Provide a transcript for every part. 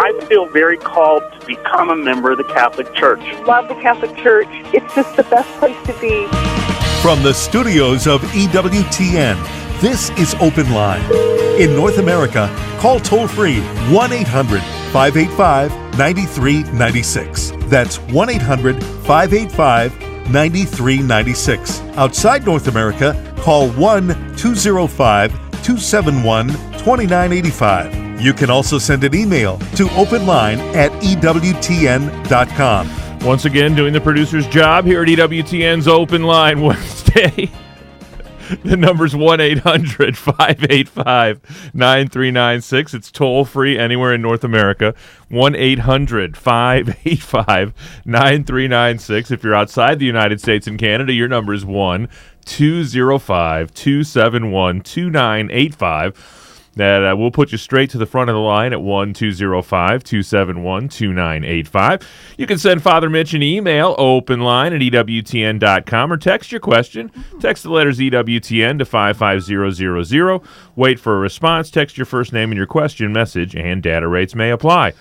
I feel very called to become a member of the Catholic Church. Love the Catholic Church. It's just the best place to be. From the studios of EWTN, this is Open Line. In North America, call toll-free 1-800-585-9396. That's 1-800-585-9396. Outside North America, call 1-205-271-2985. You can also send an email to openline@ewtn.com. Once again, doing the producer's job here at EWTN's Open Line Wednesday. The number's 1-800-585-9396. It's toll-free anywhere in North America. 1-800-585-9396. If you're outside the United States and Canada, your number is 1-205-271-2985. That we'll put you straight to the front of the line at 1-205-271-2985. You can send Father Mitch an email, openline@ewtn.com, or text your question. Text the letters EWTN to 55000. Wait for a response. Text your first name and your question message, and data rates may apply.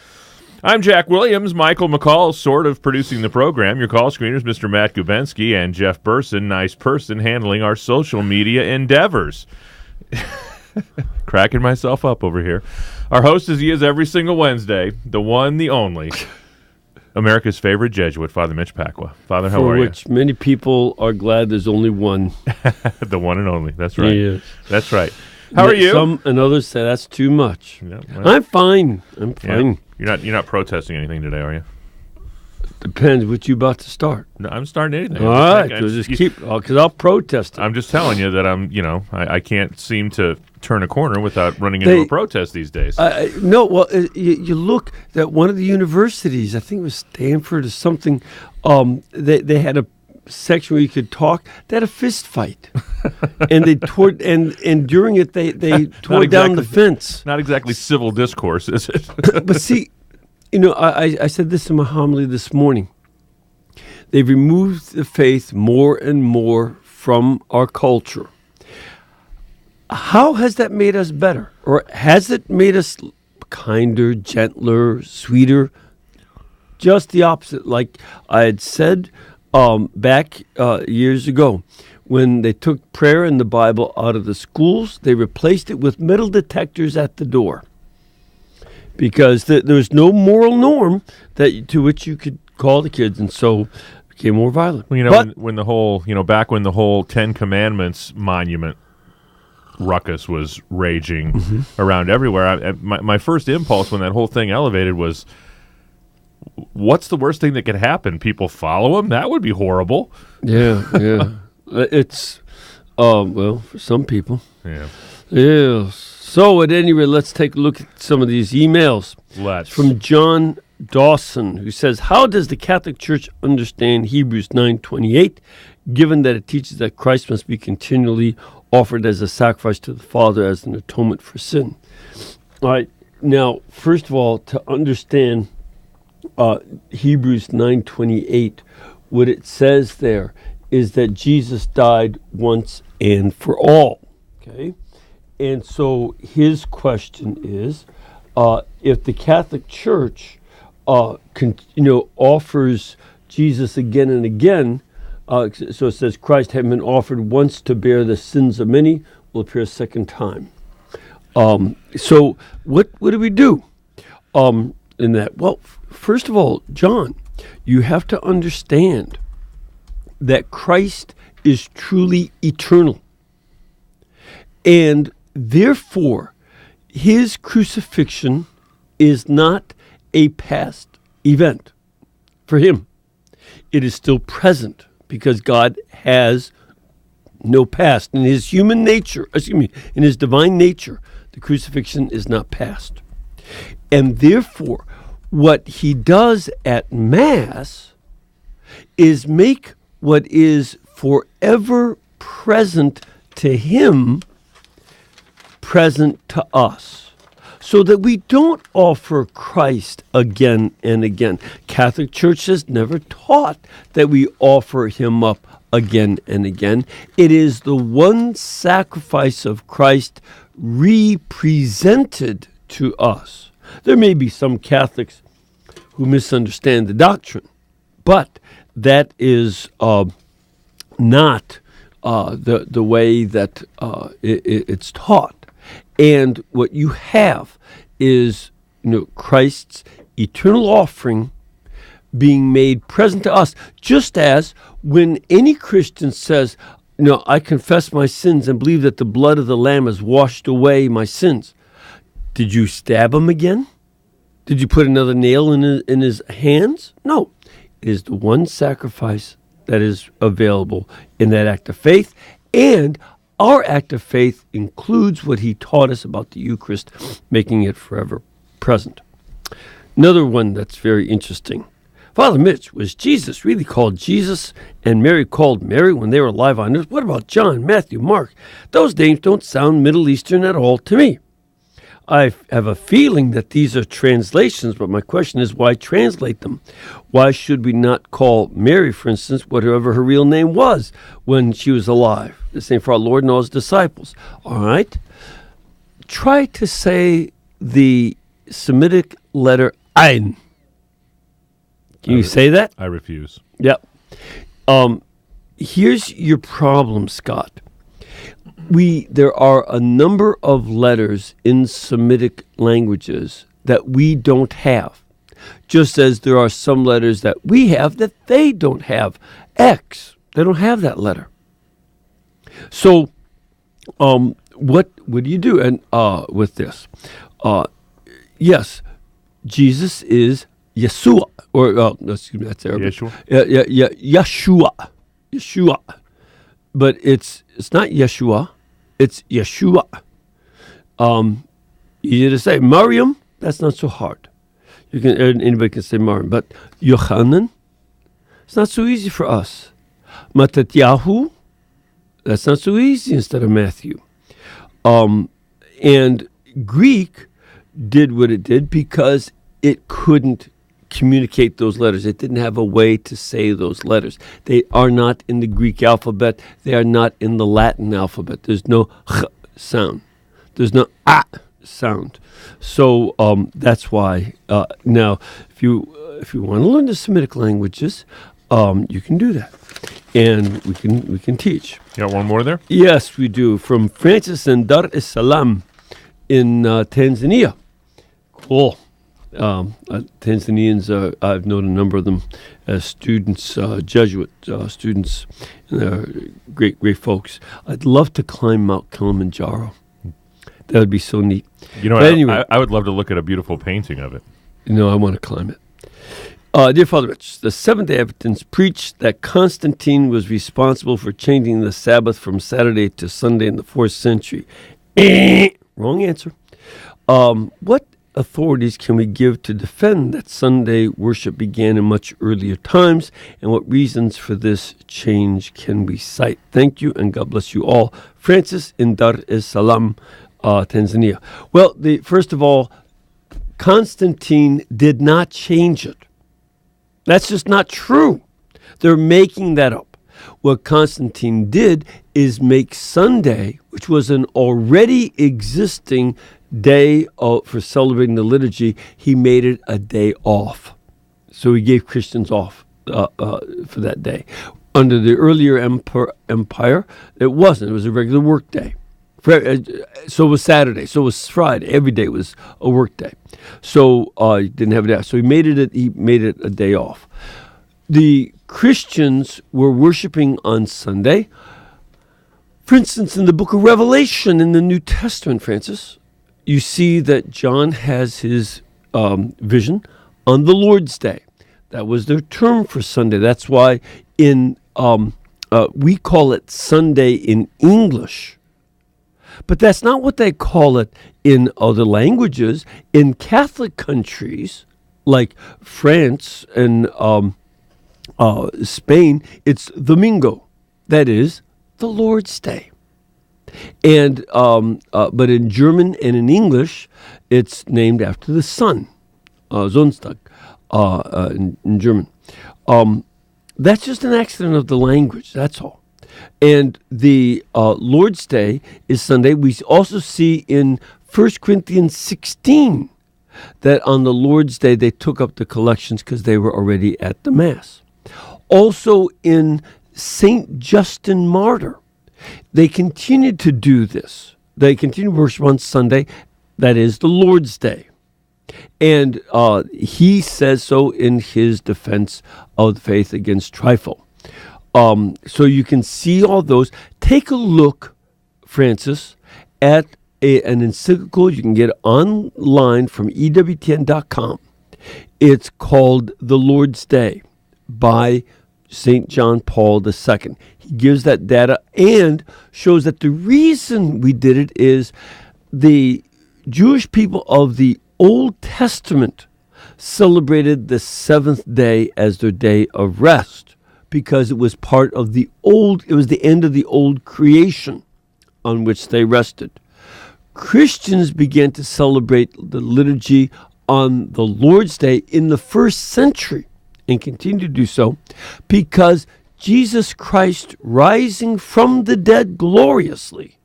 I'm Jack Williams. Michael McCall sort of producing the program. Your call screeners, Mr. Matt Gubensky and Jeff Burson, nice person, handling our social media endeavors. Cracking myself up over here. Our host, as he is every single Wednesday, the one, the only, America's favorite Jesuit, Father Mitch Pacwa. Father, how are you? For which many people are glad there's only one. The one and only. That's right. Yes. That's right. How are you? Some and others say that's too much. Yeah, well, I'm fine. I'm fine. Yeah. You're not protesting anything today, are you? Depends what you about to start. No, I'm starting anything. All right, just keep, because I'll protest it. I'm just telling you that I can't seem to turn a corner without running into a protest these days. No, well, you look at one of the universities, I think it was Stanford or something, they had a section where you could talk. They had a fist fight. And they tore, and during it, they tore down the fence. Not exactly civil discourse, is it? But see, I said this in my homily this morning. They've removed the faith more and more from our culture. How has that made us better? Or has it made us kinder, gentler, sweeter? Just the opposite. Like I had said back years ago, when they took prayer and the Bible out of the schools, they replaced it with metal detectors at the door. Because there was no moral norm to which you could call the kids, and so it became more violent. Well, when the whole, back when the whole Ten Commandments monument ruckus was raging around everywhere, my first impulse when that whole thing elevated was, what's the worst thing that could happen? People follow him? That would be horrible. Yeah. It's, for some people. Yeah. Yeah. So at any rate, let's take a look at some of these emails. Let's. From John Dawson, who says, how does the Catholic Church understand Hebrews 9:28, given that it teaches that Christ must be continually offered as a sacrifice to the Father as an atonement for sin? All right. Now, first of all, to understand Hebrews 9:28, what it says there is that Jesus died once and for all. Okay? And so his question is, if the Catholic Church, offers Jesus again and again, so it says Christ having been offered once to bear the sins of many, will appear a second time. So what do we do in that? Well, first of all, John, you have to understand that Christ is truly eternal. And therefore, his crucifixion is not a past event for him. It is still present because God has no past. In his human nature, in his divine nature, the crucifixion is not past. And therefore, what he does at Mass is make what is forever present to him present to us, so that we don't offer Christ again and again. Catholic Church has never taught that we offer him up again and again. It is the one sacrifice of Christ represented to us. There may be some Catholics who misunderstand the doctrine, but that is not the way that it's taught. And what you have is, Christ's eternal offering being made present to us, just as when any Christian says, I confess my sins and believe that the blood of the Lamb has washed away my sins. Did you stab him again? Did you put another nail in his hands? No. It is the one sacrifice that is available in that act of faith, and our act of faith includes what he taught us about the Eucharist, making it forever present. Another one that's very interesting. Father Mitch, was Jesus really called Jesus and Mary called Mary when they were alive on earth? What about John, Matthew, Mark? Those names don't sound Middle Eastern at all to me. I have a feeling that these are translations, but my question is, why translate them? Why should we not call Mary, for instance, whatever her real name was when she was alive? The same for our Lord and all his disciples. All right? Try to say the Semitic letter Ein. Can you say that? I refuse. Yep. Here's your problem, Scott. There are a number of letters in Semitic languages that we don't have, just as there are some letters that we have that they don't have. X, they don't have that letter. So, what do you do? And with this, yes, Jesus is Yeshua, or excuse me, that's Arabic. Yeshua. Yeshua, but it's not Yeshua. It's Yeshua. Easy to say. Mariam, that's not so hard. Anybody can say Mariam. But Yochanan, it's not so easy for us. Matatyahu, that's not so easy instead of Matthew. And Greek did what it did because it couldn't communicate those letters. It didn't have a way to say those letters. They are not in the Greek alphabet. They are not in the Latin alphabet. There's no ch sound. There's no a sound. So that's why. Now, if you want to learn the Semitic languages, you can do that, and we can teach. You got one more there? Yes, we do. From Francis in Dar es Salaam in Tanzania. Cool. Tanzanians, I've known a number of them as students, Jesuit students, and they're great folks. I'd love to climb Mount Kilimanjaro. That would be so neat. Anyway, I would love to look at a beautiful painting of it. I want to climb it. Dear Father Rich, the Seventh-day Adventists preached that Constantine was responsible for changing the Sabbath from Saturday to Sunday in the 4th century. Wrong answer. What authorities can we give to defend that Sunday worship began in much earlier times, and what reasons for this change can we cite? Thank you, and God bless you all. Francis in Dar es Salaam, Tanzania. Well, first of all, Constantine did not change it. That's just not true. They're making that up. What Constantine did is make Sunday, which was an already existing day for celebrating the liturgy, he made it a day off. So he gave Christians off for that day. Under the earlier empire, it wasn't. It was a regular work day. So was Saturday. So was Friday. Every day was a work day. So he didn't have a day off. So he made it a day off. The Christians were worshiping on Sunday. For instance, in the book of Revelation in the New Testament, Francis, you see that John has his vision on the Lord's Day. That was their term for Sunday. That's why we call it Sunday in English. But that's not what they call it in other languages. In Catholic countries like France and Spain, it's Domingo. That is the Lord's Day. And but in German and in English, it's named after the sun, Sonntag, in German. That's just an accident of the language. That's all. And the Lord's Day is Sunday. We also see in 1 Corinthians 16 that on the Lord's Day they took up the collections because they were already at the Mass. Also in St. Justin Martyr, they continued to do this. They continued worship on Sunday, that is the Lord's Day. And he says so in his defense of the faith against trifle. So you can see all those. Take a look, Francis, at an encyclical you can get online from EWTN.com. It's called The Lord's Day by St. John Paul II. He gives that data and shows that the reason we did it is the Jewish people of the Old Testament celebrated the seventh day as their day of rest because it was part of it was the end of the old creation on which they rested. Christians began to celebrate the liturgy on the Lord's Day in the first century and continue to do so because Jesus Christ rising from the dead gloriously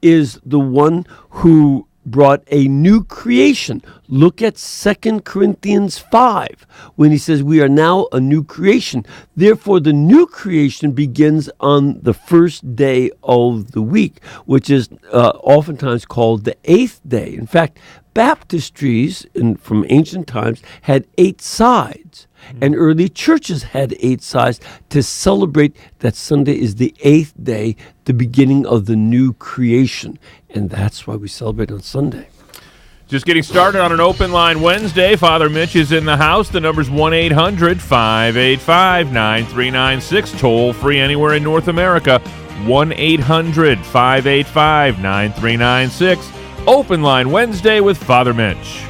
is the one who brought a new creation. Look at 2 Corinthians 5 when he says we are now a new creation. Therefore, the new creation begins on the first day of the week, which is oftentimes called the eighth day. In fact, baptistries from ancient times had 8 sides, and early churches had 8 sides to celebrate that Sunday is the 8th day, the beginning of the new creation. And that's why we celebrate on Sunday. Just getting started on an open line Wednesday. Father Mitch is in the house. The number's 1-800-585-9396. Toll free anywhere in North America. 1-800-585-9396. Open line Wednesday with Father Mitch.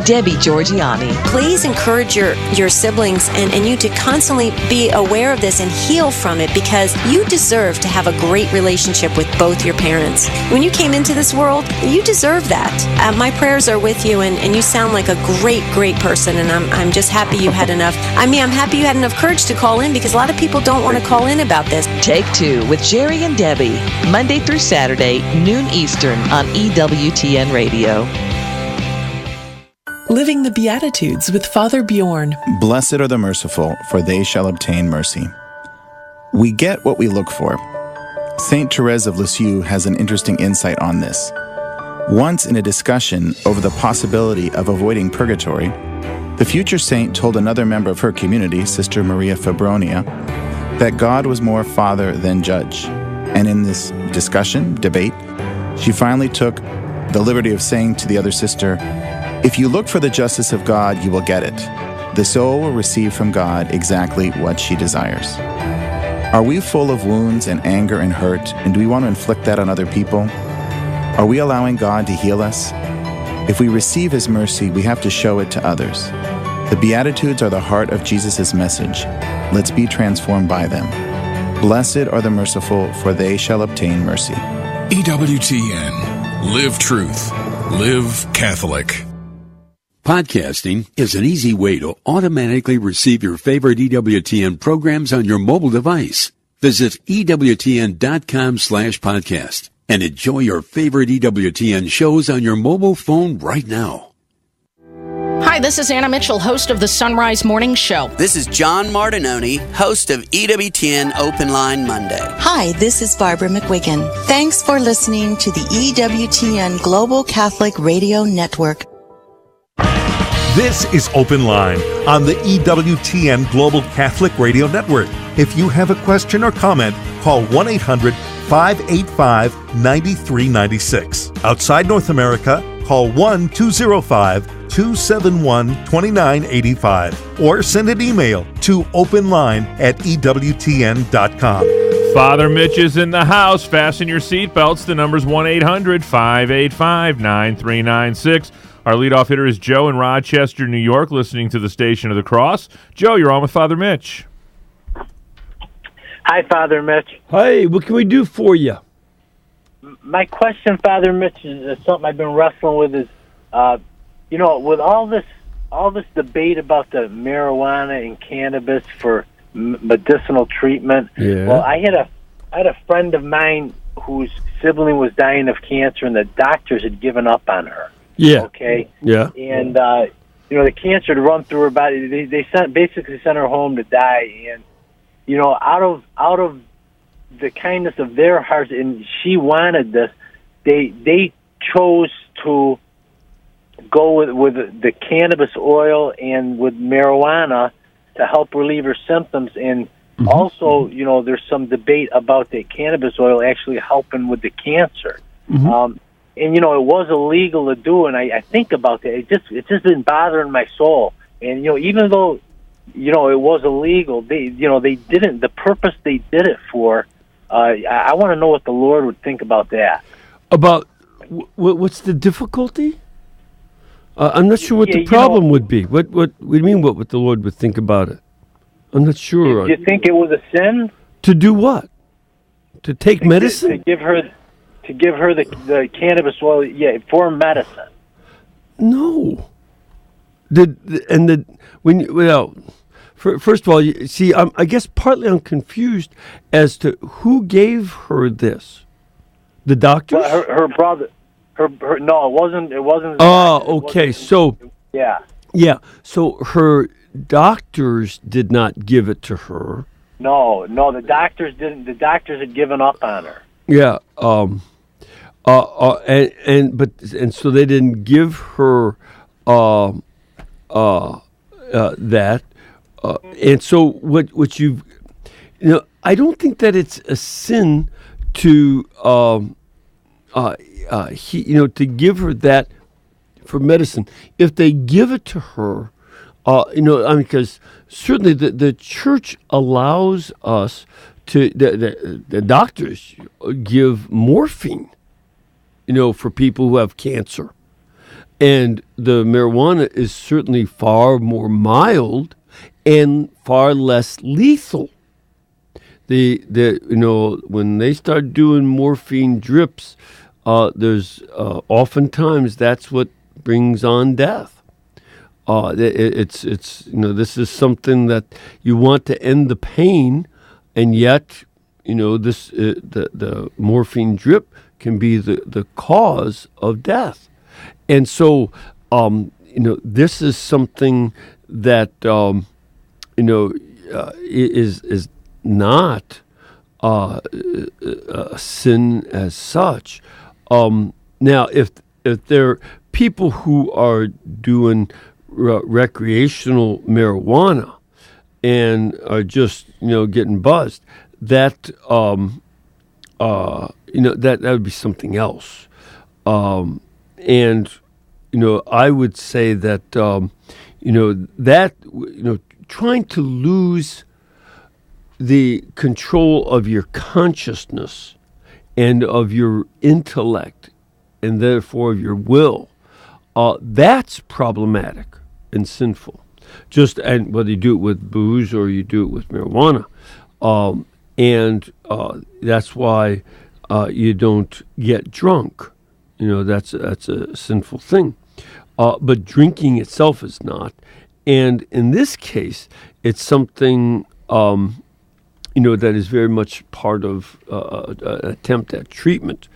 Debbie Georgiani. Please encourage your siblings and you to constantly be aware of this and heal from it, because you deserve to have a great relationship with both your parents. When you came into this world, you deserve that. My prayers are with you, and you sound like a great person, and I'm just happy you had enough. I'm happy you had enough courage to call in, because a lot of people don't want to call in about this. Take Two with Jerry and Debbie, Monday through Saturday, noon Eastern on EWTN Radio. Living the Beatitudes with Father Bjorn. Blessed are the merciful, for they shall obtain mercy. We get what we look for. Saint Therese of Lisieux has an interesting insight on this. Once in a discussion over the possibility of avoiding purgatory, the future saint told another member of her community, Sister Maria Fabronia, that God was more father than judge. And in this debate, she finally took the liberty of saying to the other sister, "If you look for the justice of God, you will get it. The soul will receive from God exactly what she desires." Are we full of wounds and anger and hurt, and do we want to inflict that on other people? Are we allowing God to heal us? If we receive His mercy, we have to show it to others. The Beatitudes are the heart of Jesus' message. Let's be transformed by them. Blessed are the merciful, for they shall obtain mercy. EWTN. Live truth. Live Catholic. Podcasting is an easy way to automatically receive your favorite EWTN programs on your mobile device. Visit EWTN.com/podcast and enjoy your favorite EWTN shows on your mobile phone right now. Hi, this is Anna Mitchell, host of the Sunrise Morning Show. This is John Martinoni, host of EWTN Open Line Monday. Hi, this is Barbara McWiggin. Thanks for listening to the EWTN Global Catholic Radio Network. This is Open Line on the EWTN Global Catholic Radio Network. If you have a question or comment, call 1-800-585-9396. Outside North America, call 1-205-271-2985 or send an email to openline@ewtn.com. Father Mitch is in the house. Fasten your seatbelts. The number's 1-800-585-9396. Our leadoff hitter is Joe in Rochester, New York, listening to the Station of the Cross. Joe, you're on with Father Mitch. Hi, Father Mitch. Hi, what can we do for you? My question, Father Mitch, is something I've been wrestling with. Is, with all this debate about the marijuana and cannabis for medicinal treatment. Yeah. Well, I had a friend of mine whose sibling was dying of cancer, and the doctors had given up on her. Yeah. Okay. Yeah. And the cancer had run through her body. They basically sent her home to die. And out of the kindness of their hearts, and she wanted this, they chose to go with the cannabis oil and with marijuana to help relieve her symptoms. And also, there's some debate about the cannabis oil actually helping with the cancer. And it was illegal to do, and I think about that. It's just been bothering my soul. And even though it was illegal, they didn't. The purpose they did it for. I want to know what the Lord would think about that. About what's the difficulty? I'm not sure what the problem would be. What do you mean? What the Lord would think about it? I'm not sure. Do you think it was a sin? To do what? To take medicine? To give her the cannabis oil, for medicine. No. First of all, you see, I guess partly I'm confused as to who gave her this. The doctors? Well, her brother. No, it wasn't. Oh, okay. Yeah. Yeah. So her doctors did not give it to her. No, the doctors didn't. The doctors had given up on her. Yeah. And so they didn't give her that. And so what you've, I don't think that it's a sin to to give her that for medicine. If they give it to her, because certainly the church allows us to, the doctors give morphine, for people who have cancer. And the marijuana is certainly far more mild and far less lethal. When they start doing morphine drips, there's oftentimes that's what brings on death. This is something that you want to end the pain, and yet the morphine drip can be the cause of death. And so this is something that is not a sin as such. Now, if there are people who are doing recreational marijuana and are just getting buzzed, that that would be something else. And I would say that trying to lose the control of your consciousness and of your intellect and therefore of your will, that's problematic and sinful. And whether you do it with booze or you do it with marijuana, and that's why you don't get drunk. That's a sinful thing. But drinking itself is not. And in this case, it's something that is very much part of an attempt at treatment.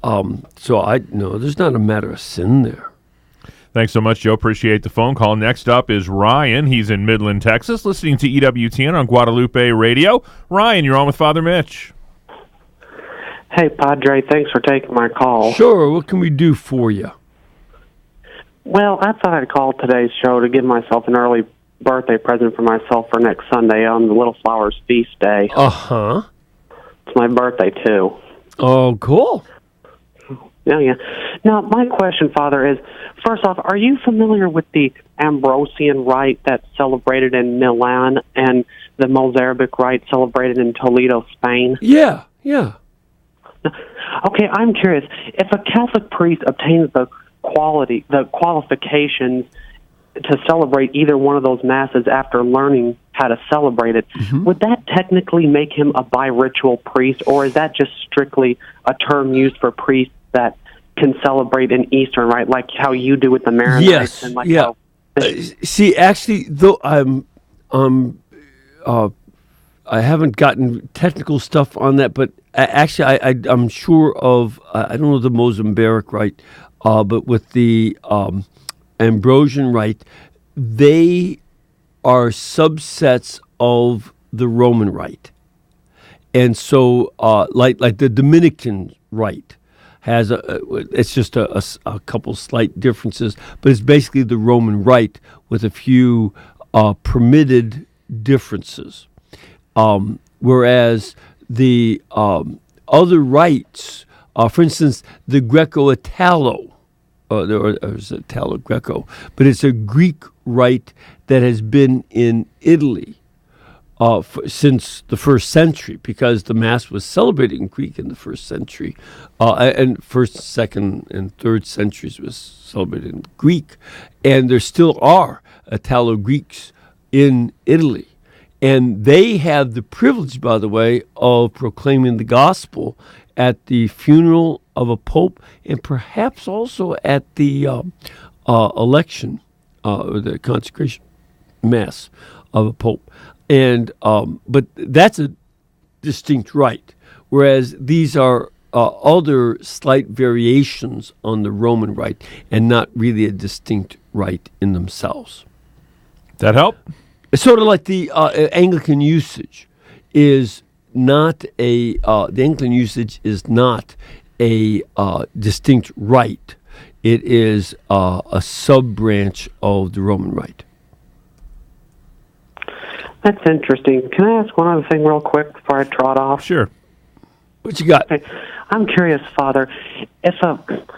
So there's not a matter of sin there. Thanks so much, Joe. Appreciate the phone call. Next up is Ryan. He's in Midland, Texas, listening to EWTN on Guadalupe Radio. Ryan, you're on with Father Mitch. Hey, Padre, thanks for taking my call. Sure. What can we do for you? Well, I thought I'd call today's show to give myself an early birthday present for myself for next Sunday on the Little Flowers Feast Day. Uh-huh. It's my birthday, too. Oh, cool. Yeah. Now, my question, Father, is, first off, are you familiar with the Ambrosian rite that's celebrated in Milan and the Mozarabic rite celebrated in Toledo, Spain? Yeah. Okay, I'm curious. If a Catholic priest obtains the qualifications to celebrate either one of those masses after learning how to celebrate it, would that technically make him a bi-ritual priest, or is that just strictly a term used for priests that can celebrate an Eastern rite, like how you do with the Maronites? Yes, and like yeah. See, actually, though I haven't gotten technical stuff on that, but Actually, I'm sure of, I don't know the Mozambique rite, but with the Ambrosian rite, they are subsets of the Roman rite. And so, like the Dominican rite has it's just a couple slight differences, but it's basically the Roman rite with a few permitted differences. Whereas the other rites, for instance, the Greco-Italo, there's Italo-Greco, but it's a Greek rite that has been in Italy since the first century, because the Mass was celebrated in Greek in the first century, and first, second, and third centuries was celebrated in Greek, and there still are Italo-Greeks in Italy, and they have the privilege, by the way, of proclaiming the gospel at the funeral of a pope, and perhaps also at the election, or the consecration Mass of a pope. And but that's a distinct rite, whereas these are other slight variations on the Roman rite, and not really a distinct rite in themselves. That help? It's sort of like the Anglican usage is not the Anglican usage is not a distinct rite. It is a sub-branch of the Roman rite. That's interesting. Can I ask one other thing real quick before I trot off? Sure. What you got? Okay. I'm curious, Father, if a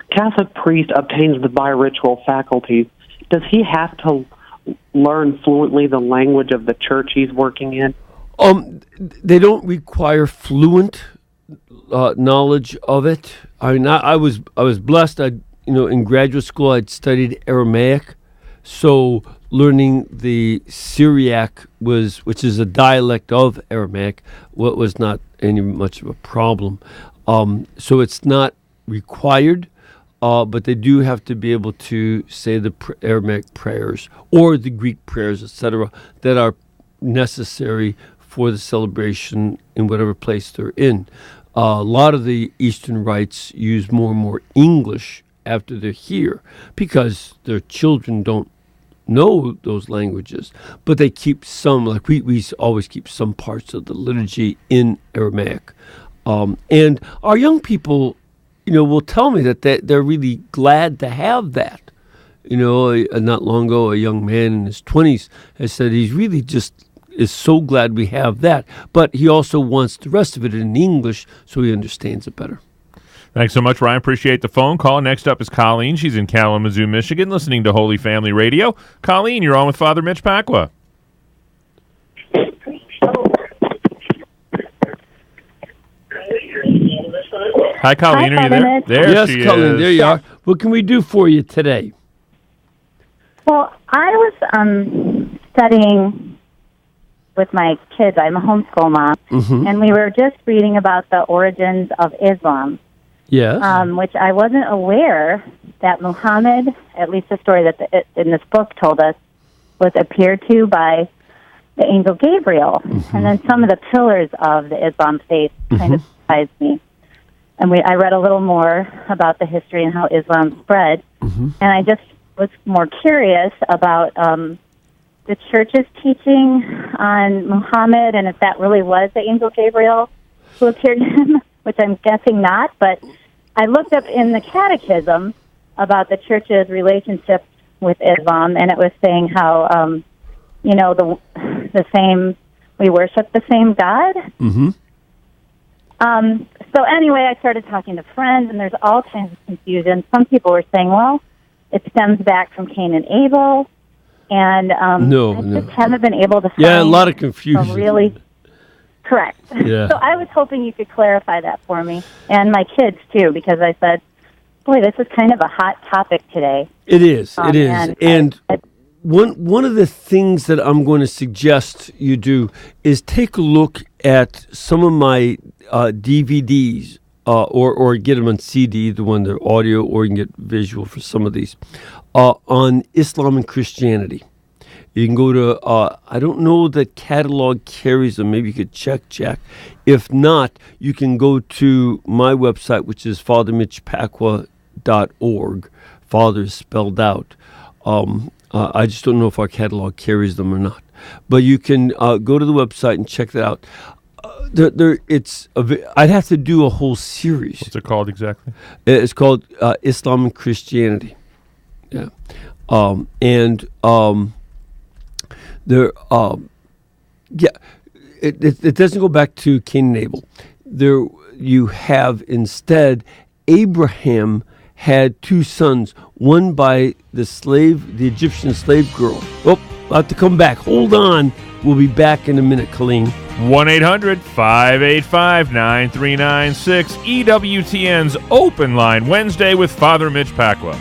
Catholic priest obtains the biritual faculties, does he have to learn fluently the language of the church he's working in? They don't require fluent knowledge of it. I mean, I was blessed. In graduate school, I'd studied Aramaic, so learning the Syriac which is a dialect of Aramaic, was not any much of a problem. So it's not required, but they do have to be able to say the Aramaic prayers or the Greek prayers, etc., that are necessary for the celebration in whatever place they're in. A lot of the Eastern rites use more and more English after they're here because their children don't know those languages, but they keep some, like we always keep some parts of the liturgy in Aramaic. And our young people, will tell me that they're really glad to have that. Not long ago, a young man in his 20s has said he's really just is so glad we have that, but he also wants the rest of it in English so he understands it better. Thanks so much, Ryan. Appreciate the phone call. Next up is Colleen. She's in Kalamazoo, Michigan, listening to Holy Family Radio. Colleen, you're on with Father Mitch Pacwa. Hi, Colleen. Hi, are you there? Mitch. There yes, she Colleen, is. there you are. What can we do for you today? Well, I was studying with my kids. I'm a homeschool mom, and we were just reading about the origins of Islam. Yes. Which I wasn't aware that Muhammad, at least the story that in this book told us, was appeared to by the angel Gabriel. And then some of the pillars of the Islam faith kind of surprised me. And I read a little more about the history and how Islam spread. And I just was more curious about the church's teaching on Muhammad, and if that really was the angel Gabriel who appeared to him, which I'm guessing not. But I looked up in the catechism about the church's relationship with Islam, and it was saying how, the same, we worship the same God. So anyway, I started talking to friends, and there's all kinds of confusion. Some people were saying, well, it stems back from Cain and Abel, and I just haven't been able to find a lot of confusion. Really correct. Yeah. So I was hoping you could clarify that for me, and my kids too, because I said, boy, this is kind of a hot topic today. It is. It is. And one of the things that I'm going to suggest you do is take a look at some of my DVDs, or get them on CD, the one they're audio, or you can get visual for some of these, on Islam and Christianity. You can go to, I don't know that catalog carries them. Maybe you could check, Jack. If not, you can go to my website, which is fathermitchpacwa.org. Father is spelled out. I just don't know if our catalog carries them or not. But you can go to the website and check that out. I'd have to do a whole series. What's it called exactly? It's called Islam and Christianity. Yeah. It doesn't go back to Cain and Abel. There you have instead Abraham had two sons, one by the Egyptian slave girl. Oh, I'll have to come back. Hold on. We'll be back in a minute, Colleen. 1-800-585-9396. EWTN's Open Line, Wednesday with Father Mitch Pacwa.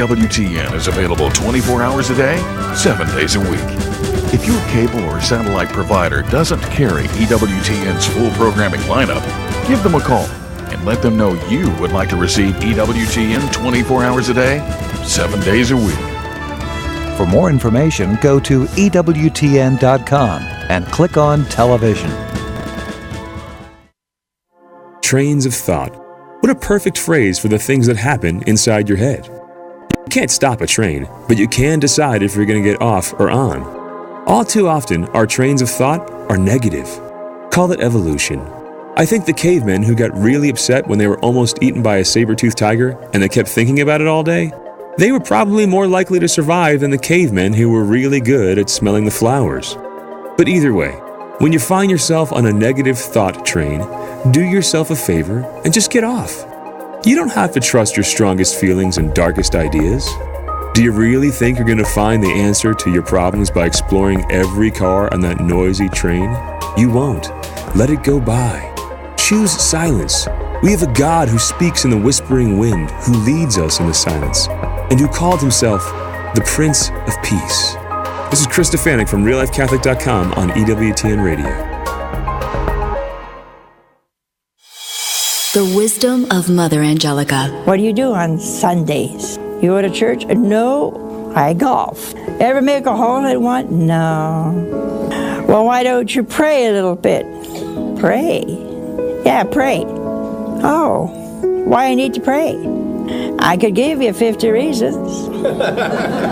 EWTN is available 24 hours a day, 7 days a week. If your cable or satellite provider doesn't carry EWTN's full programming lineup, give them a call and let them know you would like to receive EWTN 24 hours a day, 7 days a week. For more information, go to EWTN.com and click on television. Trains of thought. What a perfect phrase for the things that happen inside your head. You can't stop a train, but you can decide if you're going to get off or on. All too often, our trains of thought are negative. Call it evolution. I think the cavemen who got really upset when they were almost eaten by a saber-toothed tiger and they kept thinking about it all day, they were probably more likely to survive than the cavemen who were really good at smelling the flowers. But either way, when you find yourself on a negative thought train, do yourself a favor and just get off. You don't have to trust your strongest feelings and darkest ideas. Do you really think you're going to find the answer to your problems by exploring every car on that noisy train? You won't. Let it go by. Choose silence. We have a God who speaks in the whispering wind, who leads us in the silence, and who called himself the Prince of Peace. This is Chris Stefanik from RealLifeCatholic.com on EWTN Radio. The wisdom of Mother Angelica. What do you do on Sundays? You go to church? No, I golf. Ever make a hole in one? No. Well, why don't you pray a little bit? Pray. Yeah, pray. Oh, why I need to pray? I could give you 50 reasons.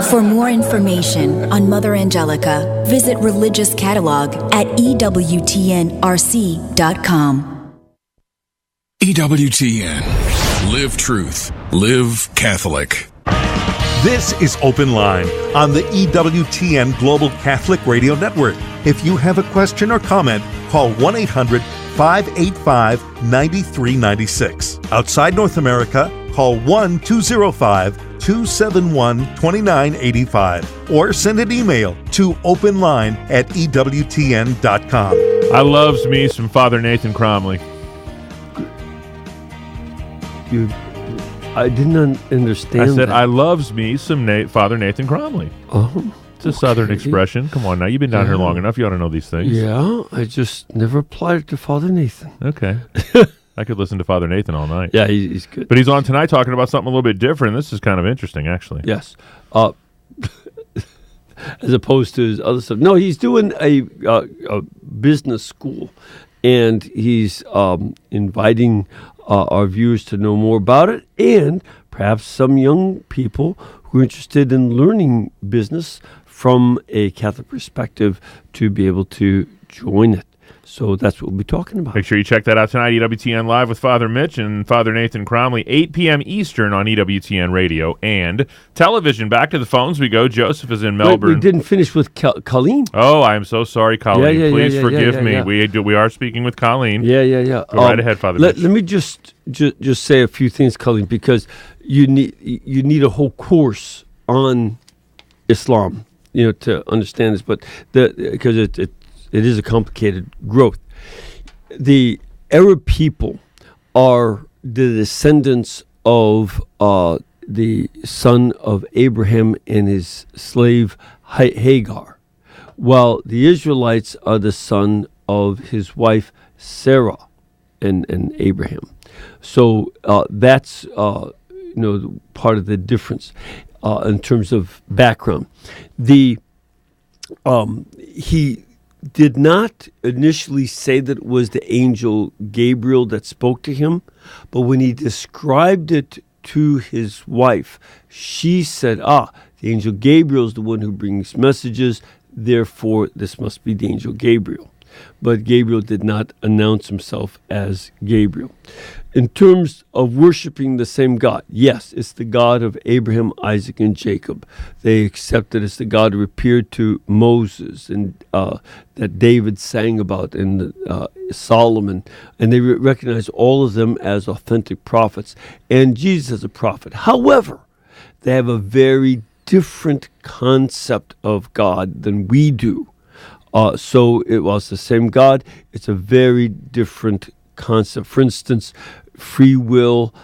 For more information on Mother Angelica, visit Religious Catalog at EWTNRC.com. EWTN. Live truth. Live Catholic. This is Open Line on the EWTN Global Catholic Radio Network. If you have a question or comment, call 1-800-585-9396. Outside North America, call 1-205-271-2985 or send an email to openline@EWTN.com. I loves me some Father Nathan Cromley. I didn't understand. I said, that. I loves me some Father Nathan Cromley. Oh. It's a Southern expression. Come on now. You've been down here long enough. You ought to know these things. Yeah, I just never applied it to Father Nathan. Okay. I could listen to Father Nathan all night. Yeah, he's good. But he's on tonight talking about something a little bit different. This is kind of interesting, actually. Yes. As opposed to his other stuff. No, he's doing a business school, and he's inviting our viewers to know more about it, and perhaps some young people who are interested in learning business from a Catholic perspective to be able to join it. So that's what we'll be talking about. Make sure you check that out tonight, EWTN Live with Father Mitch and Father Nathan Cromley, 8 p.m. Eastern on EWTN Radio and television. Back to the phones we go. Joseph is in Melbourne. Wait, we didn't finish with Colleen. Oh, I am so sorry, Colleen. Please forgive me. Yeah. We are speaking with Colleen. Yeah. Go right ahead, Father Mitch. Let me just say a few things, Colleen, because you need a whole course on Islam, to understand this. But because it is a complicated growth. The Arab people are the descendants of the son of Abraham and his slave Hagar, while the Israelites are the son of his wife Sarah and Abraham. So that's part of the difference in terms of background. He did not initially say that it was the angel Gabriel that spoke to him, but when he described it to his wife, she said, the angel Gabriel is the one who brings messages, therefore this must be the angel Gabriel. But Gabriel did not announce himself as Gabriel. In terms of worshiping the same God, yes, it's the God of Abraham, Isaac, and Jacob. They accept it as the God who appeared to Moses and that David sang about and Solomon. And they recognize all of them as authentic prophets and Jesus as a prophet. However, they have a very different concept of God than we do. So it was the same God. It's a very different concept. For instance, free will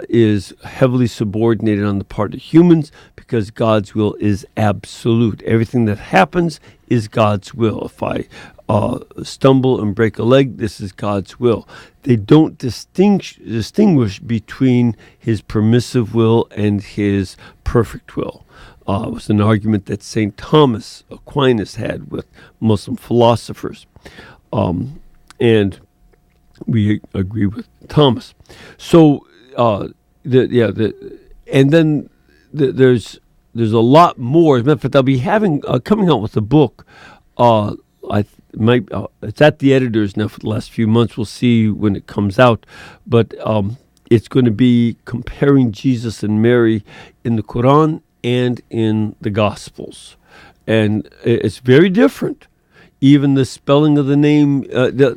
is heavily subordinated on the part of humans because God's will is absolute. Everything that happens is God's will. If I stumble and break a leg, this is God's will. They don't distinguish between his permissive will and his perfect will. It was an argument that St. Thomas Aquinas had with Muslim philosophers. And we agree with Thomas. So, there's a lot more. As a matter of fact, I'll be coming out with a book. It's at the editors now for the last few months. We'll see when it comes out. But it's going to be comparing Jesus and Mary in the Quran and in the Gospels. And it's very different. Even the spelling of the name,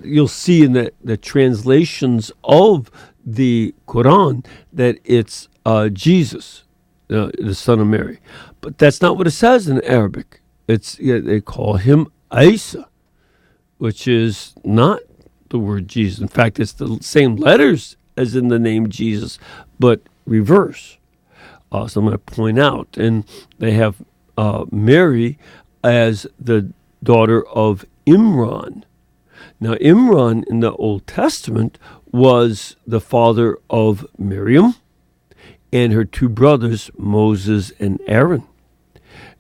you'll see in the translations of the Quran that it's Jesus, the son of Mary. But that's not what it says in Arabic. They call him Isa, which is not the word Jesus. In fact, it's the same letters as in the name Jesus, but reverse. So I'm going to point out. And they have Mary as the daughter of Imran. Now, Imran in the Old Testament was the father of Miriam and her two brothers, Moses and Aaron.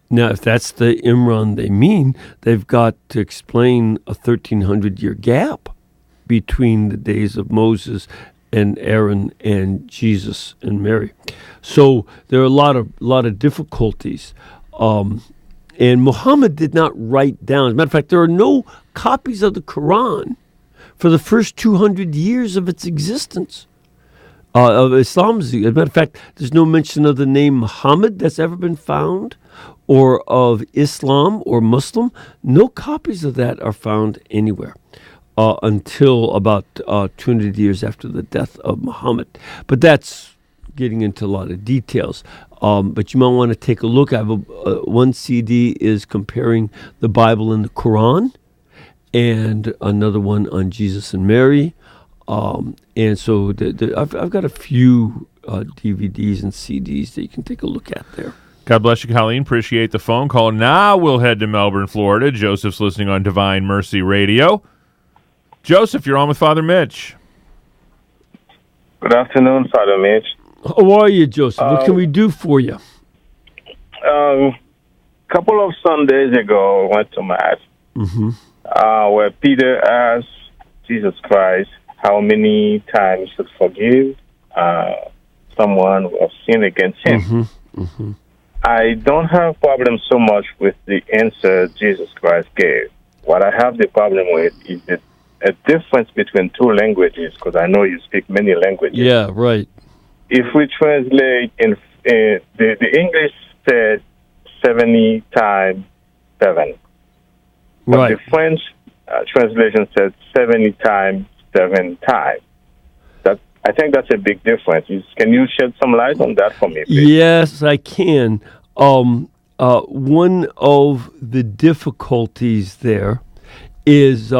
Now, if that's the Imran they mean, they've got to explain a 1,300-year gap between the days of Moses and Aaron and Jesus and Mary. So there are a lot of difficulties. And Muhammad did not write down. As a matter of fact, there are no copies of the Quran for the first 200 years of its existence, of Islam's. As a matter of fact, there's no mention of the name Muhammad that's ever been found, or of Islam or Muslim. No copies of that are found anywhere until about 200 years after the death of Muhammad. But that's getting into a lot of details. But you might want to take a look. I have one CD is comparing the Bible and the Quran, and another one on Jesus and Mary. And so I've got a few DVDs and CDs that you can take a look at there. God bless you, Colleen. Appreciate the phone call. Now we'll head to Melbourne, Florida. Joseph's listening on Divine Mercy Radio. Joseph, you're on with Father Mitch. Good afternoon, Father Mitch. How are you, Joseph? What can we do for you? A couple of Sundays ago, I went to Mass, where Peter asked Jesus Christ how many times to forgive someone who has sinned against him. I don't have problem so much with the answer Jesus Christ gave. What I have the problem with is a difference between two languages, because I know you speak many languages. Yeah, right. If we translate in the English said 70 times 7. But right. The French translation said 70 times 7 times. I think that's a big difference. Can you shed some light on that for me, please? Yes, I can. One of the difficulties there is,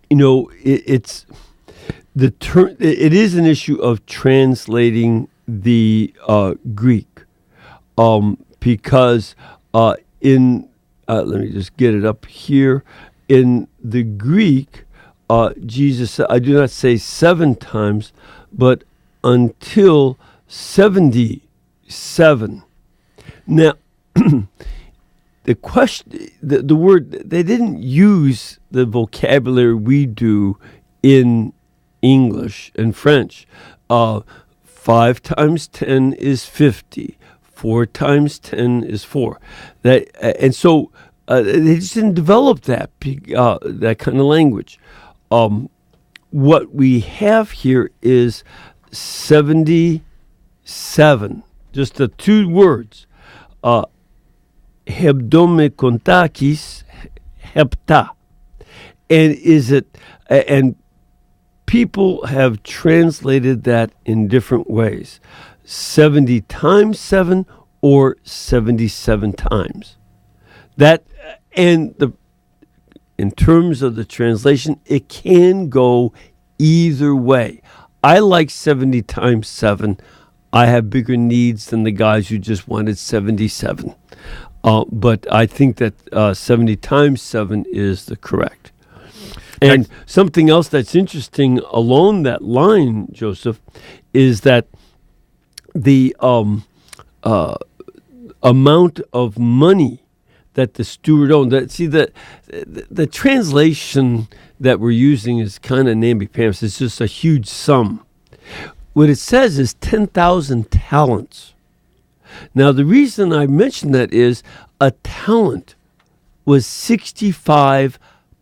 it's the term. It is an issue of translating the Greek, because in let me just get it up here. In the Greek, Jesus said, I do not say 7 times, but until 77. Now, the question, the word, they didn't use the vocabulary we do in English and French. 5 times 10 is 50. 4 times 10 is 4. And so they just didn't develop that kind of language. What we have here is 77. Just the 2 words. Hebdome kontakis hepta. And people have translated that in different ways. 70 times 7 or 77 times. That, and in terms of the translation, it can go either way. I like 70 times 7. I have bigger needs than the guys who just wanted 77. But I think that 70 times 7 is the correct. And something else that's interesting along that line, Joseph, is that the amount of money that the steward owned. The translation that we're using is kind of namby-pamby. It's just a huge sum. What it says is 10,000 talents. Now, the reason I mention that is a talent was 65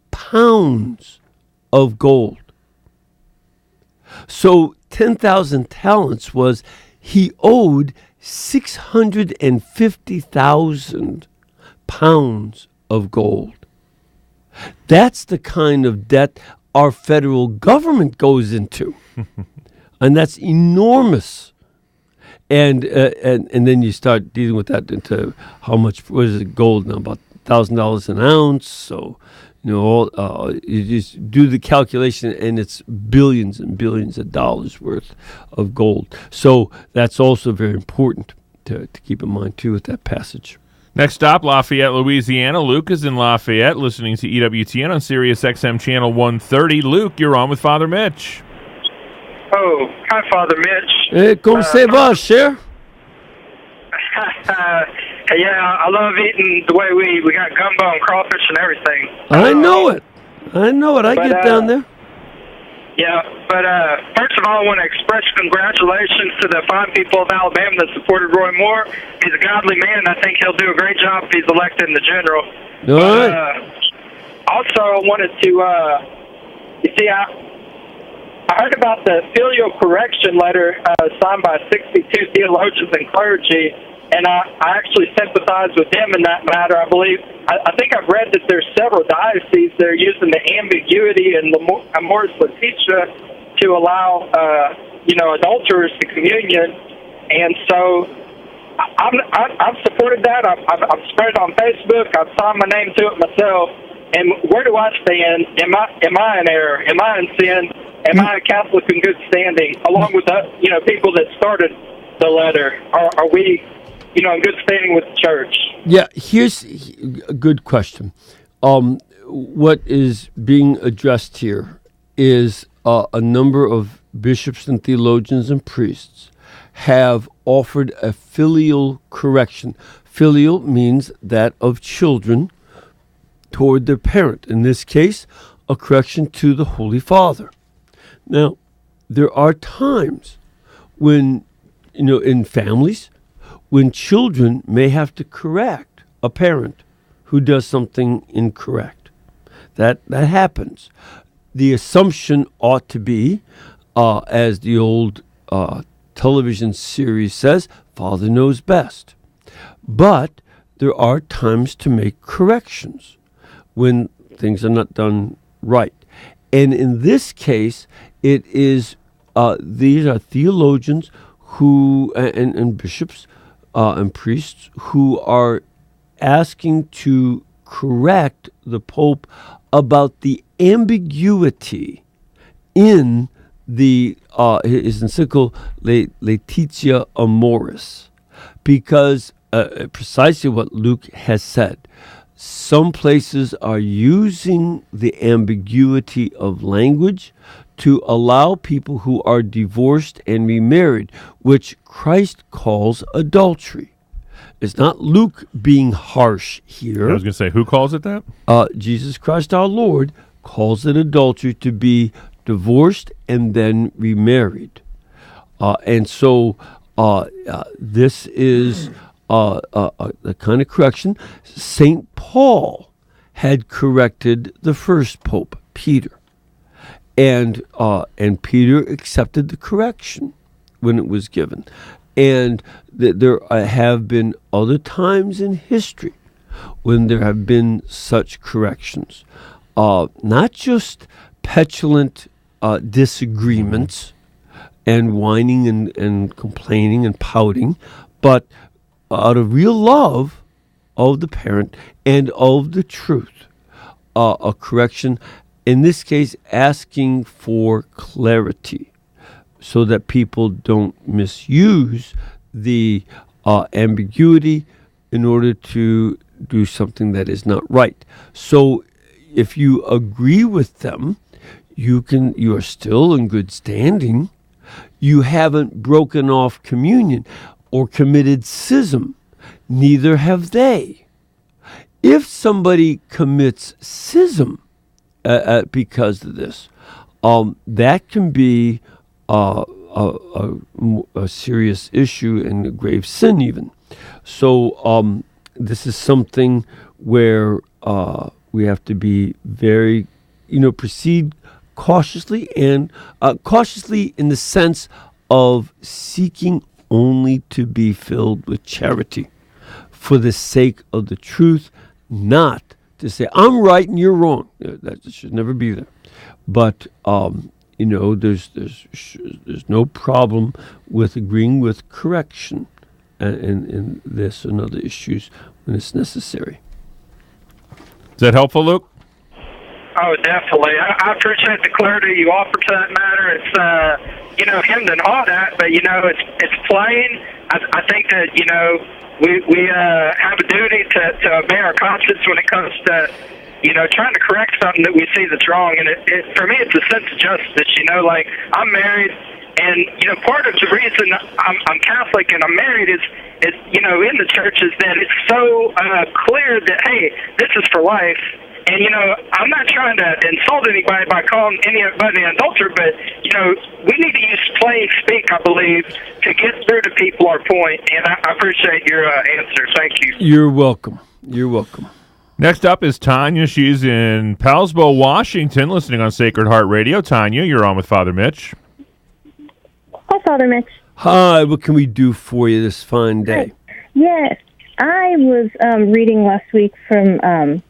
pounds of gold. So 10,000 talents was he owed 650,000 pounds of gold. That's the kind of debt our federal government goes into. And that's enormous. And then you start dealing with that into how much, what is it, gold now, about $1,000 an ounce. So, you just do the calculation, and it's billions and billions of dollars worth of gold. So that's also very important to keep in mind, too, with that passage. Next stop, Lafayette, Louisiana. Luke is in Lafayette, listening to EWTN on Sirius XM Channel 130. Luke, you're on with Father Mitch. Oh, hi, Father Mitch. Hey, comment ça va, cher? Yeah, I love eating the way we got gumbo and crawfish and everything. I know it. I get down there. Yeah, but first of all, I want to express congratulations to the fine people of Alabama that supported Roy Moore. He's a godly man, and I think he'll do a great job if he's elected in the general. All right. Also, I wanted to, I heard about the filial correction letter signed by 62 theologians and clergy, and I actually sympathize with them in that matter. I believe, I think I've read that there's several dioceses that are using the ambiguity and the Amoris Laetitia to allow, adulterers to communion, and so I've supported that. I've spread it on Facebook. I've signed my name to it myself. And where do I stand? Am I in error? Am I in sin? Am I a Catholic in good standing? Along with the people that started the letter, are we in good standing with the church? Yeah, here's a good question. What is being addressed here is a number of bishops and theologians and priests have offered a filial correction. Filial means that of children toward their parent. In this case, a correction to the Holy Father. Now, there are times when, in families, when children may have to correct a parent who does something incorrect. That happens. The assumption ought to be, as the old television series says, Father knows best. But there are times to make corrections when things are not done right. And in this case, it is these are theologians who and bishops and priests who are asking to correct the Pope about the ambiguity in his encyclical Laetitia Amoris, because precisely what Luke has said. Some places are using the ambiguity of language to allow people who are divorced and remarried, which Christ calls adultery. It's not Luke being harsh here. I was going to say, who calls it that? Jesus Christ our Lord calls it adultery to be divorced and then remarried. And so this is the kind of correction. St. Paul had corrected the first pope, Peter. And Peter accepted the correction when it was given. And there have been other times in history when there have been such corrections. Not just petulant disagreements and whining and complaining and pouting, but out of real love of the parent and of the truth, a correction, in this case, asking for clarity so that people don't misuse the ambiguity in order to do something that is not right. So if you agree with them, you are still in good standing. You haven't broken off communion or committed schism. Neither have they. If somebody commits schism because of this, that can be a serious issue and a grave sin even. So this is something where we have to be very, proceed cautiously, and cautiously in the sense of seeking only to be filled with charity for the sake of the truth, not to say, I'm right and you're wrong. That should never be there. But, there's no problem with agreeing with correction in this and other issues when it's necessary. Is that helpful, Luke? Oh, definitely. I appreciate the clarity you offer to that matter. It's, him and all that, but, it's plain. I think that, we have a duty to obey our conscience when it comes to, trying to correct something that we see that's wrong. And for me, it's a sense of justice, I'm married, and, part of the reason I'm Catholic and I'm married is in the church is that it's so clear that, hey, this is for life. And, I'm not trying to insult anybody by calling anybody an adulterer, but, we need to use plain speak, I believe, to get through to people our point. And I appreciate your answer. Thank you. You're welcome. You're welcome. Next up is Tanya. She's in Palsbo, Washington, listening on Sacred Heart Radio. Tanya, you're on with Father Mitch. Hi, Father Mitch. Hi, what can we do for you this fine day? Yes. I was reading last week from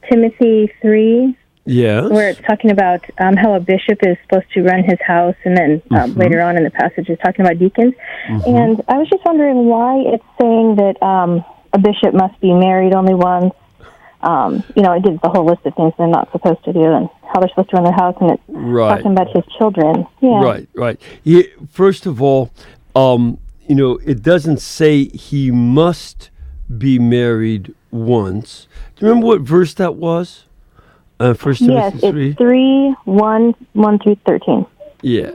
Timothy 3, where it's talking about how a bishop is supposed to run his house, and then later on in the passage it's talking about deacons. And I was just wondering why it's saying that a bishop must be married only once. It gives the whole list of things they're not supposed to do and how they're supposed to run their house, and it's talking about his children. Yeah. Right. First of all, it doesn't say he must be married once. Do you remember what verse that was? 1 Timothy 3? Yes, it's 3, 1 through 13. Yeah.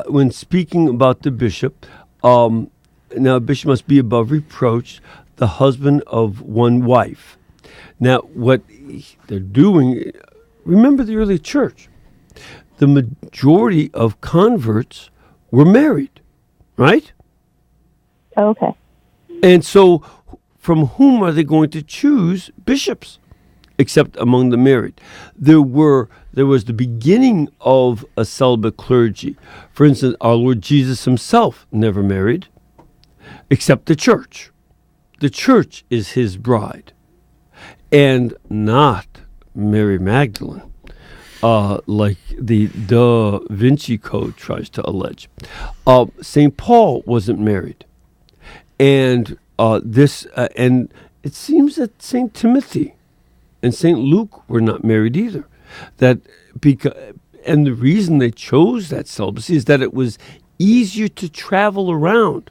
When speaking about the bishop, now a bishop must be above reproach, the husband of one wife. Now, what they're doing, remember the early church. The majority of converts were married, right? Okay. And so from whom are they going to choose bishops, except among the married? There was the beginning of a celibate clergy. For instance, our Lord Jesus himself never married, except the church. The church is his bride, and not Mary Magdalene, like the Da Vinci Code tries to allege. St. Paul wasn't married. And and it seems that St. Timothy and St. Luke were not married either. And the reason they chose that celibacy is that it was easier to travel around.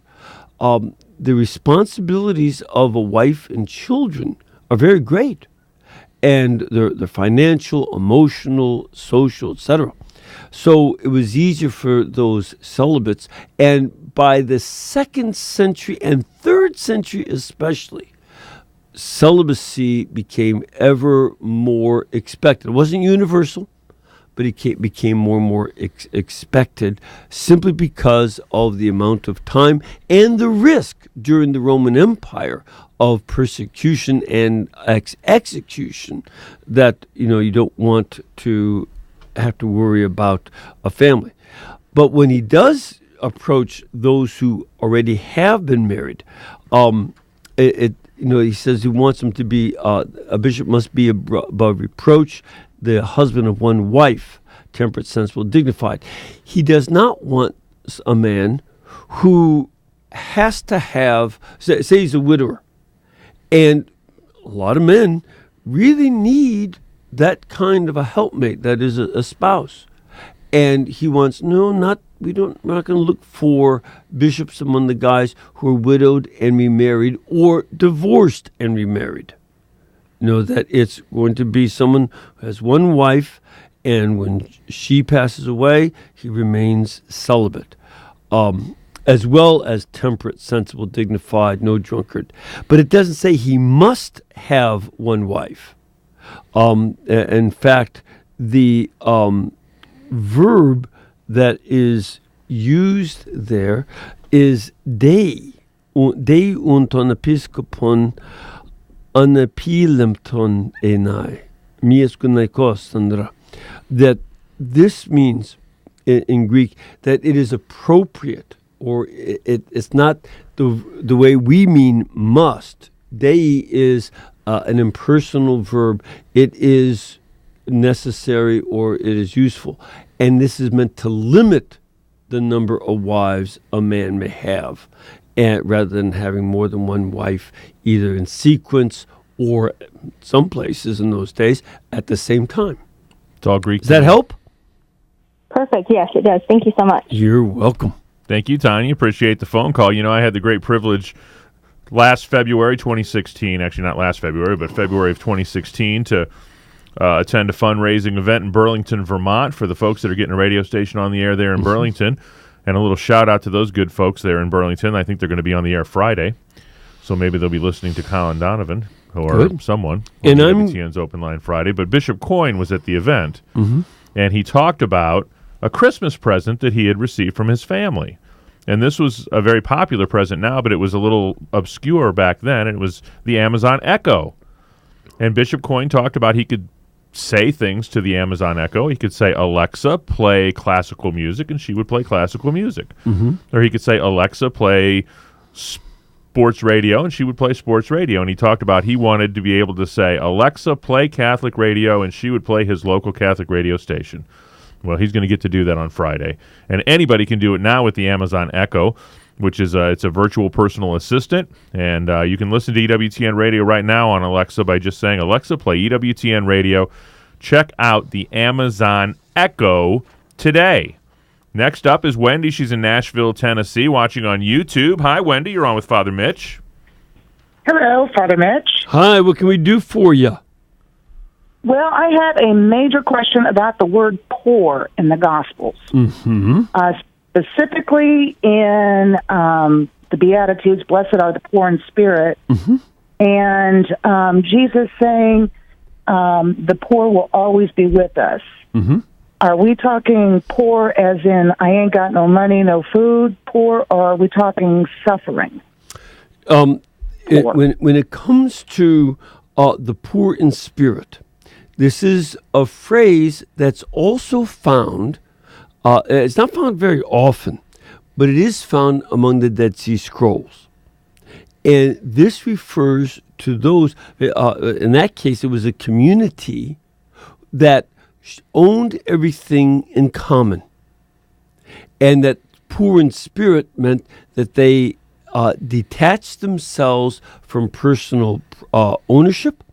The responsibilities of a wife and children are very great, and they're financial, emotional, social, etc. So it was easier for those celibates. And by the 2nd century and 3rd century especially, celibacy became ever more expected. It wasn't universal, but it became more and more expected simply because of the amount of time and the risk during the Roman Empire of persecution and execution that, you don't want to have to worry about a family. But when he does approach those who already have been married, he says he wants them to be, a bishop must be above reproach, the husband of one wife, temperate, sensible, dignified. He does not want a man who has to have, say he's a widower, and a lot of men really need that kind of a helpmate, that is a spouse. And he wants, we're not going to look for bishops among the guys who are widowed and remarried or divorced and remarried. That it's going to be someone who has one wife, and when she passes away, he remains celibate, as well as temperate, sensible, dignified, no drunkard. But it doesn't say he must have one wife. In fact, the verb that is used there is dei unton episkopon anapilemton enai mieskunaikos, that this means in Greek that it is appropriate, or it's not the way we mean must. Dei is an impersonal verb. It is necessary, or it is useful. And this is meant to limit the number of wives a man may have, and rather than having more than one wife, either in sequence or some places in those days at the same time. It's all Greek. Does that help? Perfect. Yes, it does. Thank you so much. You're welcome. Thank you, Tanya. Appreciate the phone call. I had the great privilege last February 2016, actually not last February, but February of 2016, to attend a fundraising event in Burlington, Vermont for the folks that are getting a radio station on the air there in Burlington. And a little shout out to those good folks there in Burlington. I think they're going to be on the air Friday, so maybe they'll be listening to Colin Donovan or someone on EWTN's Open Line Friday. But Bishop Coyne was at the event, and he talked about a Christmas present that he had received from his family. And this was a very popular present now, but it was a little obscure back then. It was the Amazon Echo. And Bishop Coyne talked about he could say things to the Amazon Echo. He could say, Alexa, play classical music, and she would play classical music. Or he could say, Alexa, play sports radio, and she would play sports radio. And he talked about he wanted to be able to say, Alexa, play Catholic radio, and she would play his local Catholic radio station. Well, he's going to get to do that on Friday. And anybody can do it now with the Amazon Echo, which is it's a virtual personal assistant. And you can listen to EWTN Radio right now on Alexa by just saying, Alexa, play EWTN Radio. Check out the Amazon Echo today. Next up is Wendy. She's in Nashville, Tennessee, watching on YouTube. Hi, Wendy. You're on with Father Mitch. Hello, Father Mitch. Hi, what can we do for you? Well, I have a major question about the word poor in the Gospels. Specifically in the Beatitudes, blessed are the poor in spirit, and Jesus saying the poor will always be with us. Are we talking poor as in I ain't got no money, no food, poor, or are we talking suffering? When it comes to the poor in spirit, this is a phrase that's also found, it's not found very often, but it is found among the Dead Sea Scrolls. And this refers to those, in that case, it was a community that owned everything in common. And that poor in spirit meant that they detached themselves from personal ownership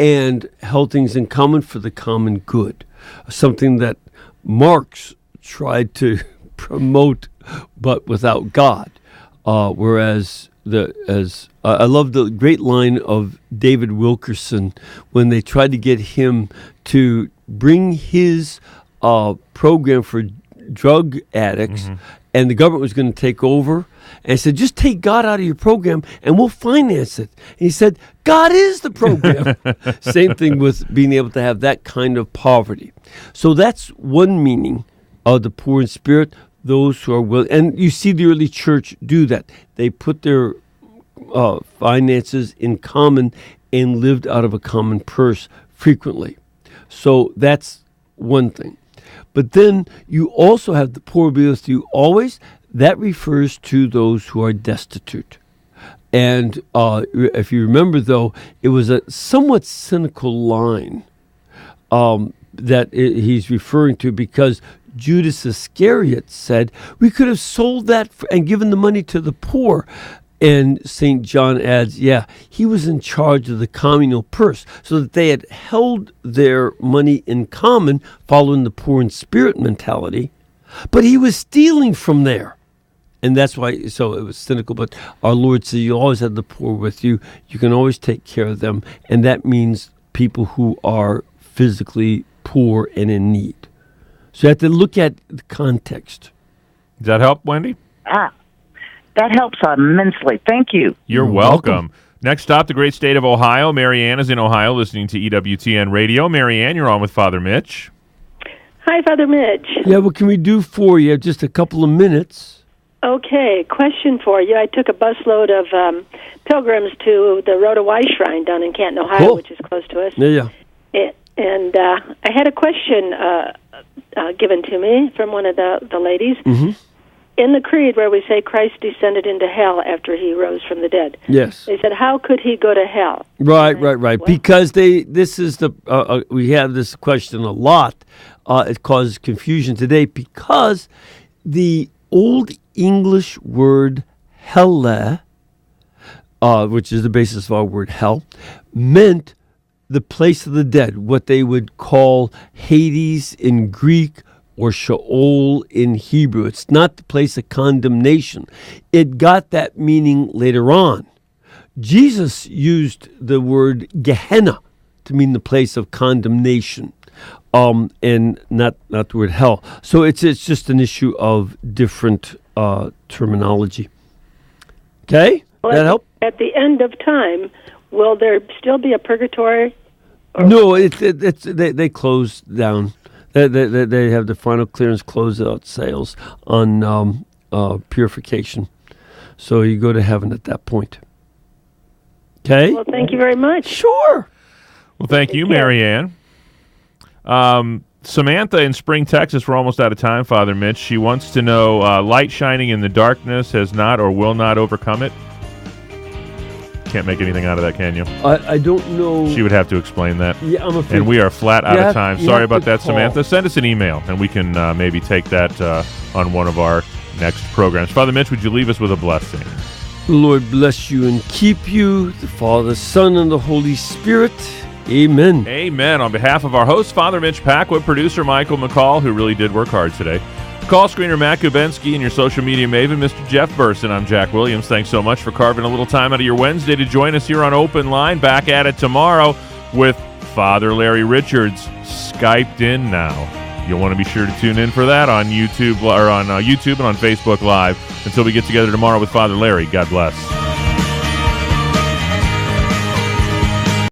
and held things in common for the common good, something that Marx tried to promote, but without God. Whereas I love the great line of David Wilkerson when they tried to get him to bring his program for drug addicts, and the government was going to take over, and said, just take God out of your program and we'll finance it. And he said, God is the program. Same thing with being able to have that kind of poverty. So that's one meaning of the poor in spirit, those who are willing. And you see the early church do that. They put their finances in common and lived out of a common purse frequently. So that's one thing. But then you also have the poor will be with you always. That refers to those who are destitute. And if you remember, though, it was a somewhat cynical line that he's referring to, because Judas Iscariot said, we could have sold that and given the money to the poor. And St. John adds, he was in charge of the communal purse, so that they had held their money in common, following the poor in spirit mentality, but he was stealing from there. And that's why, so it was cynical, but our Lord said, you always have the poor with you. You can always take care of them. And that means people who are physically poor and in need. So you have to look at the context. Does that help, Wendy? That helps immensely. Thank you. You're welcome. Next stop, the great state of Ohio. Marianne is in Ohio listening to EWTN Radio. Marianne, you're on with Father Mitch. Hi, Father Mitch. Yeah, what can we do for you? Just a couple of minutes. Okay, question for you. I took a busload of pilgrims to the Rhoda Wise Shrine down in Canton, Ohio, which is close to us. Yeah. And I had a question given to me from one of the ladies. Mm-hmm. In the Creed, where we say Christ descended into hell after he rose from the dead, yes, they said, how could he go to hell? Right. Because we have this question a lot. It causes confusion today because the Old English word helle, which is the basis of our word hell, meant the place of the dead, what they would call Hades in Greek, or Sheol in Hebrew. It's not the place of condemnation. It got that meaning later on. Jesus used the word Gehenna to mean the place of condemnation, and not the word hell. So it's just an issue of different terminology. Okay? Well, that help? At the end of time, will there still be a purgatory? No, they close down. They have the final clearance closeout sales on purification. So you go to heaven at that point. Okay? Well, thank you very much. Sure. Well, thank you, Marianne. Samantha in Spring, Texas, we're almost out of time, Father Mitch. She wants to know, light shining in the darkness has not or will not overcome it. Can't make anything out of that, can you? I don't know. She would have to explain that. Yeah, I'm afraid. And we are flat out of time. Sorry about that, call. Samantha. Send us an email, and we can maybe take that on one of our next programs. Father Mitch, would you leave us with a blessing? The Lord bless you and keep you, the Father, Son, and the Holy Spirit. Amen. Amen. On behalf of our host, Father Mitch Pacwa, producer Michael McCall, who really did work hard today, call screener Matt Kubensky, and your social media maven, Mr. Jeff Burson. I'm Jack Williams. Thanks so much for carving a little time out of your Wednesday to join us here on Open Line. Back at it tomorrow with Father Larry Richards, Skyped in now. You'll want to be sure to tune in for that on YouTube and on Facebook Live. Until we get together tomorrow with Father Larry, God bless.